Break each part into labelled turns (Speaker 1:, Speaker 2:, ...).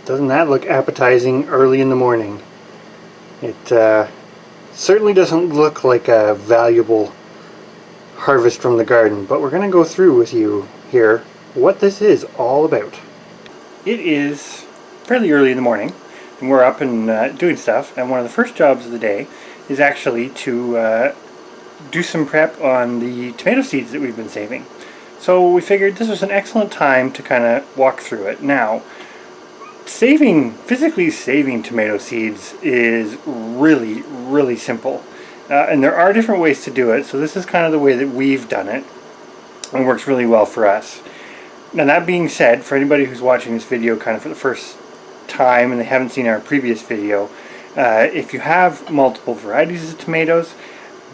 Speaker 1: Doesn't that look appetizing early in the morning? It certainly doesn't look like a valuable harvest from the garden, but we're going to go through with you here what this is all about. It is fairly early in the morning, and we're up and doing stuff, and one of the first jobs of the day is actually to do some prep on the tomato seeds that we've been saving. So we figured this was an excellent time to kind of walk through it. Now, physically saving tomato seeds is really simple. And there are different ways to do it, so this is kind of the way that we've done it, and works really well for us. Now that being said, for anybody who's watching this video kind of for the first time and they haven't seen our previous video, if you have multiple varieties of tomatoes,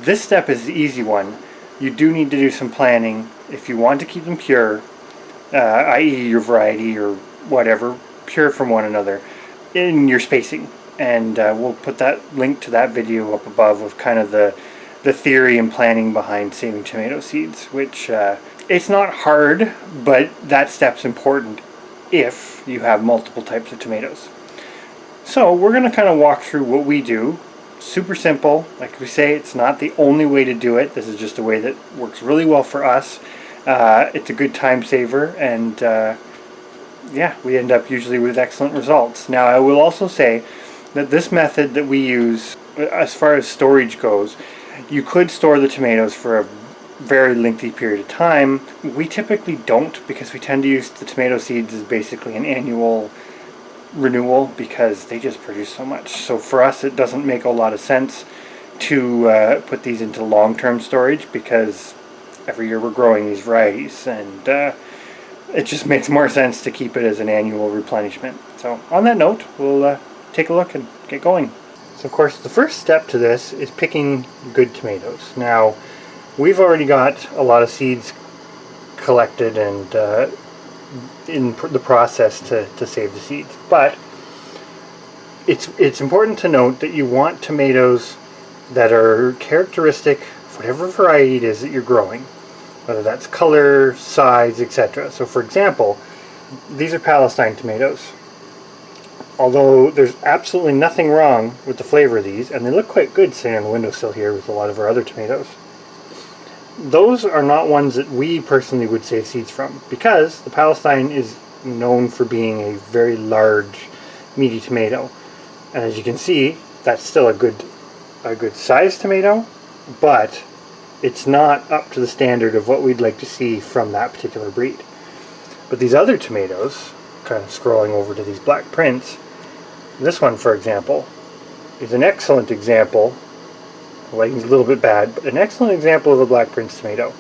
Speaker 1: this step is the easy one. You do need to do some planning if you want to keep them pure, i.e. your variety or whatever, pure from one another, in your spacing. And we'll put that link to that video up above of kind of the theory and planning behind saving tomato seeds, which it's not hard, but that step's important if you have multiple types of tomatoes. So we're going to kind of walk through what we do. Super simple. Like we say, it's not the only way to do it. This is just a way that works really well for us. It's a good time saver, and yeah, we end up usually with excellent results. Now I will also say that this method that we use, as far as storage goes, you could store the tomatoes for a very lengthy period of time. We typically don't, because we tend to use the tomato seeds as basically an annual renewal because they just produce so much. So for us it doesn't make a lot of sense to put these into long-term storage, because every year we're growing these varieties, and it just makes more sense to keep it as an annual replenishment. So on that note, we'll take a look and get going. So of course the first step to this is picking good tomatoes. Now we've already got a lot of seeds collected and in the process to save the seeds, but it's important to note that you want tomatoes that are characteristic of whatever variety it is that you're growing, whether that's color, size, etc. So for example, these are Palestine tomatoes. Although there's absolutely nothing wrong with the flavor of these, and they look quite good sitting on the windowsill here with a lot of our other tomatoes, those are not ones that we personally would save seeds from, because the Palestine is known for being a very large, meaty tomato. And as you can see, that's still a good sized tomato, but it's not up to the standard of what we'd like to see from that particular breed. But these other tomatoes, kind of scrolling over to these black prints, this one for example is an excellent example. The lighting's a little bit bad, but an excellent example of a black prince tomato.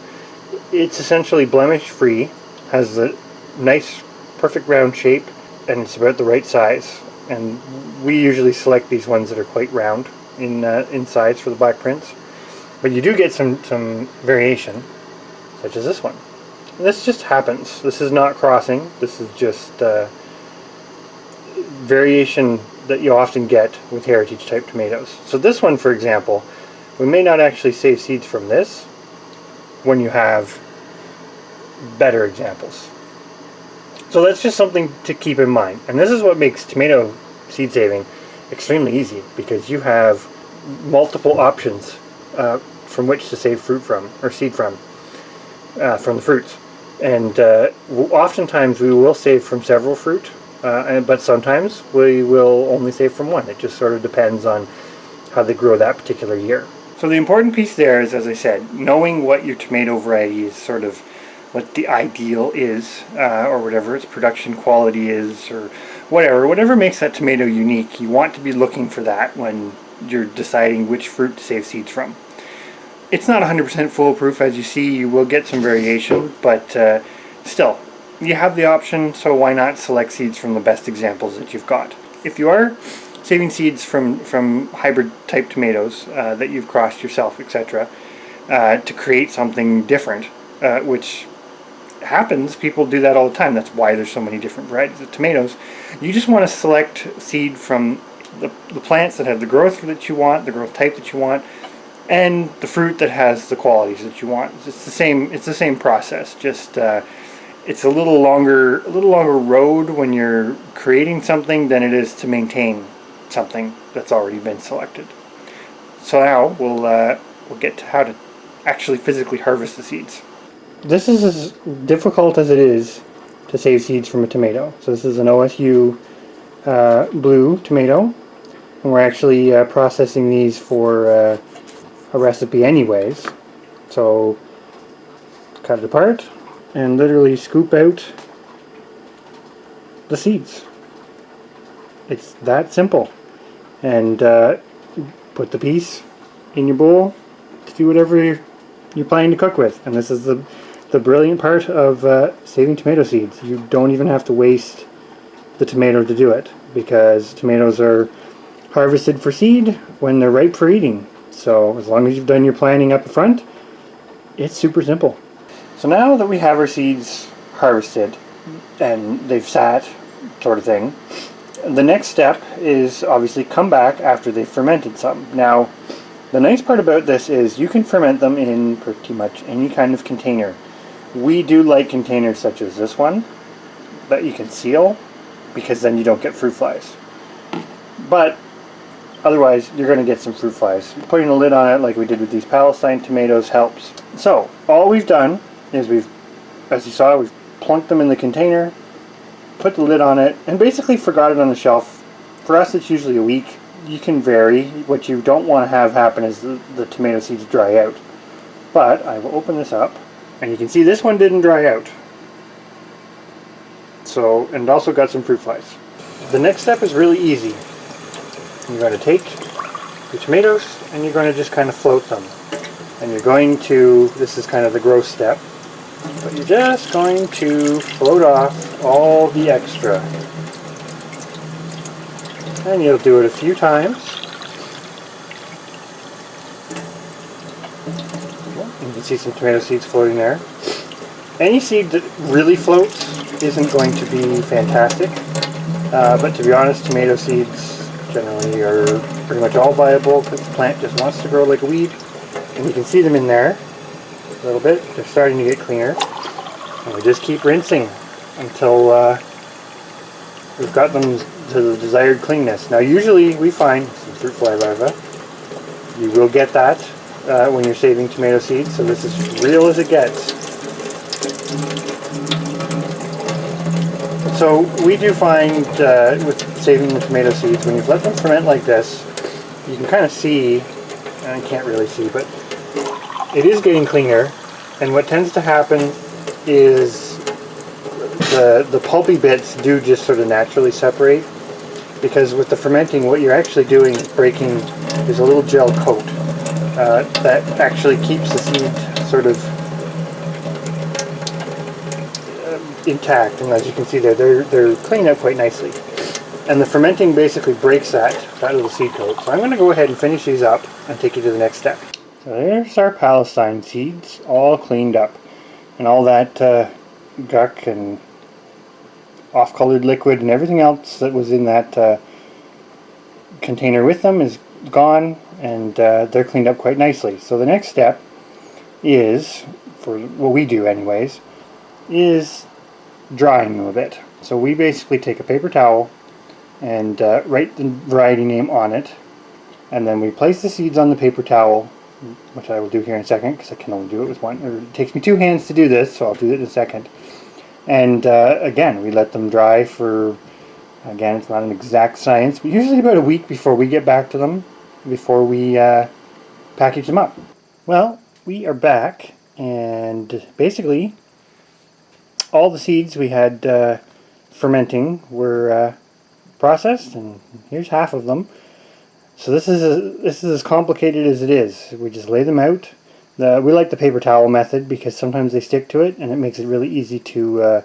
Speaker 1: It's essentially blemish free, has a nice perfect round shape, and it's about the right size. And we usually select these ones that are quite round in size for the black prince. But you do get some variation, such as this one. And this just happens. This is not crossing. This is just variation that you often get with heritage type tomatoes. So this one, for example, we may not actually save seeds from this when you have better examples. So that's just something to keep in mind. And this is what makes tomato seed saving extremely easy, because you have multiple options from which to save fruit from, or seed from the fruits. And oftentimes we will save from several fruit, but sometimes we will only save from one. It just sort of depends on how they grow that particular year. So the important piece there is, as I said, knowing what your tomato variety is, sort of what the ideal is, or whatever its production quality is, or whatever makes that tomato unique. You want to be looking for that when you're deciding which fruit to save seeds from. It's not 100% foolproof. As you see, you will get some variation, but still, you have the option, so why not select seeds from the best examples that you've got. If you are saving seeds from hybrid type tomatoes that you've crossed yourself, etc., to create something different, which happens, people do that all the time. That's why there's so many different varieties of tomatoes. You just want to select seed from the plants that have the growth that you want, the growth type that you want, and the fruit that has the qualities that you want. It's the same process, just it's a little longer road when you're creating something than it is to maintain something that's already been selected. So now we'll get to how to actually physically harvest the seeds. This is as difficult as it is to save seeds from a tomato. So this is an OSU blue tomato, and we're actually processing these for a recipe anyways. So cut it apart and literally scoop out the seeds. It's that simple. And put the piece in your bowl to do whatever you're planning to cook with. And this is the brilliant part of saving tomato seeds. You don't even have to waste the tomato to do it, because tomatoes are harvested for seed when they're ripe for eating. So as long as you've done your planning up front, it's super simple. So now that we have our seeds harvested and they've sat, sort of thing, the next step is obviously come back after they've fermented some. Now, the nice part about this is you can ferment them in pretty much any kind of container. We do like containers such as this one that you can seal, because then you don't get fruit flies. But otherwise, you're going to get some fruit flies. Putting a lid on it like we did with these Palestine tomatoes helps. So, all we've done is as you saw, we've plunked them in the container, put the lid on it, and basically forgot it on the shelf. For us, it's usually a week. You can vary. What you don't want to have happen is the tomato seeds dry out. But I will open this up, and you can see this one didn't dry out. So, and it also got some fruit flies. The next step is really easy. You're going to take your tomatoes and you're going to just kind of float them. And you're going to, this is kind of the gross step, but you're just going to float off all the extra. And you'll do it a few times. You can see some tomato seeds floating there. Any seed that really floats isn't going to be fantastic, but to be honest, tomato seeds generally are pretty much all viable because the plant just wants to grow like a weed. And you can see them in there a little bit. They're starting to get cleaner, and we just keep rinsing until we've got them to the desired cleanness. Now usually we find some fruit fly larvae. You will get that when you're saving tomato seeds, so this is as real as it gets. So we do find with saving the tomato seeds, when you've let them ferment like this, you can kind of see, and I can't really see, but it is getting cleaner. And what tends to happen is the pulpy bits do just sort of naturally separate, because with the fermenting, what you're actually doing is breaking, there's a little gel coat that actually keeps the seed sort of intact, and as you can see there, they're cleaned up quite nicely. And the fermenting basically breaks that little seed coat. So I'm going to go ahead and finish these up and take you to the next step. So there's our Palestine seeds, all cleaned up. And all that guck and off-colored liquid and everything else that was in that container with them is gone, and they're cleaned up quite nicely. So the next step is, for what we do anyways, is drying them a bit. So we basically take a paper towel and write the variety name on it, and then we place the seeds on the paper towel, which I will do here in a second because I can only do it with one. It takes me 2 hands to do this, so I'll do it in a second. And again, we let them dry for, again, it's not an exact science, but usually about a week before we get back to them, before we package them up. Well, we are back, and basically all the seeds we had fermenting were processed, and here's half of them. So this is as complicated as it is. We just lay them out. We like the paper towel method because sometimes they stick to it, and it makes it really easy to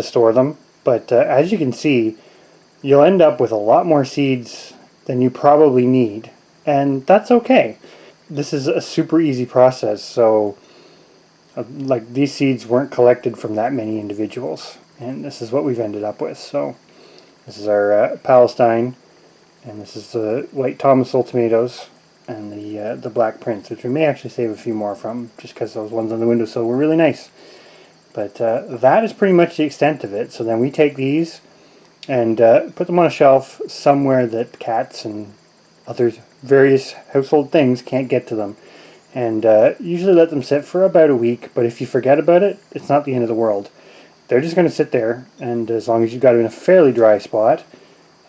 Speaker 1: store them. But as you can see, you'll end up with a lot more seeds than you probably need, and that's okay. This is a super easy process. So like, these seeds weren't collected from that many individuals, and this is what we've ended up with. So this is our Palestine, and this is the white Thomasville tomatoes, and the black prince, which we may actually save a few more from, just because those ones on the windowsill were really nice. But that is pretty much the extent of it. So then we take these and put them on a shelf somewhere that cats and other various household things can't get to them. And usually let them sit for about a week, but if you forget about it, it's not the end of the world. They're just going to sit there, and as long as you've got it in a fairly dry spot,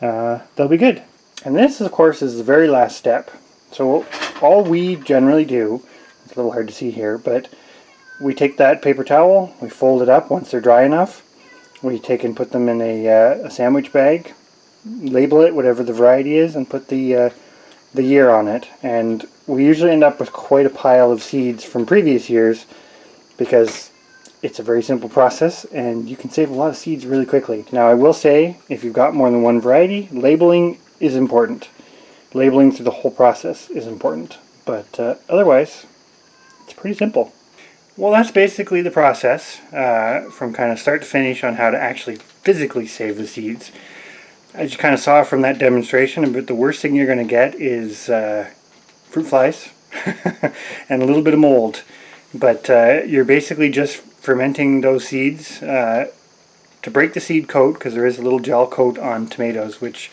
Speaker 1: they'll be good. And this, of course, is the very last step. So all we generally do, it's a little hard to see here, but we take that paper towel, we fold it up once they're dry enough, we take and put them in a sandwich bag, label it whatever the variety is, and put the year on it. And we usually end up with quite a pile of seeds from previous years because it's a very simple process and you can save a lot of seeds really quickly. Now I will say, if you've got more than one variety, labeling is important. Labeling through the whole process is important, but otherwise it's pretty simple. Well, that's basically the process from kind of start to finish on how to actually physically save the seeds. As you kind of saw from that demonstration, but the worst thing you're going to get is fruit flies and a little bit of mold. But you're basically just fermenting those seeds to break the seed coat, because there is a little gel coat on tomatoes which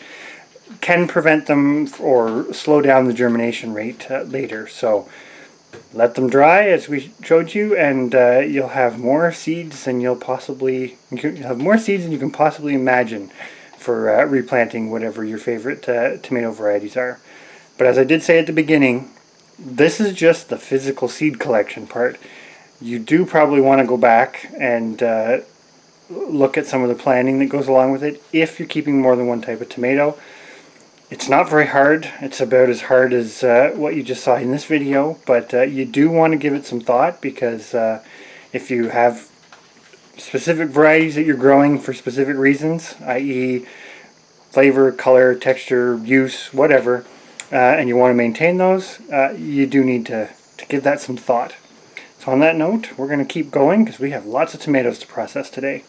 Speaker 1: can prevent them or slow down the germination rate later. So let them dry as we showed you, and you'll have more seeds than you can possibly imagine for replanting whatever your favorite tomato varieties are. But as I did say at the beginning, this is just the physical seed collection part. You do probably want to go back and look at some of the planning that goes along with it if you're keeping more than one type of tomato. It's not very hard. It's about as hard as what you just saw in this video, but you do want to give it some thought, because if you have specific varieties that you're growing for specific reasons, i.e. flavor, color, texture, use, whatever, and you want to maintain those, you do need to give that some thought. So on that note, we're going to keep going because we have lots of tomatoes to process today.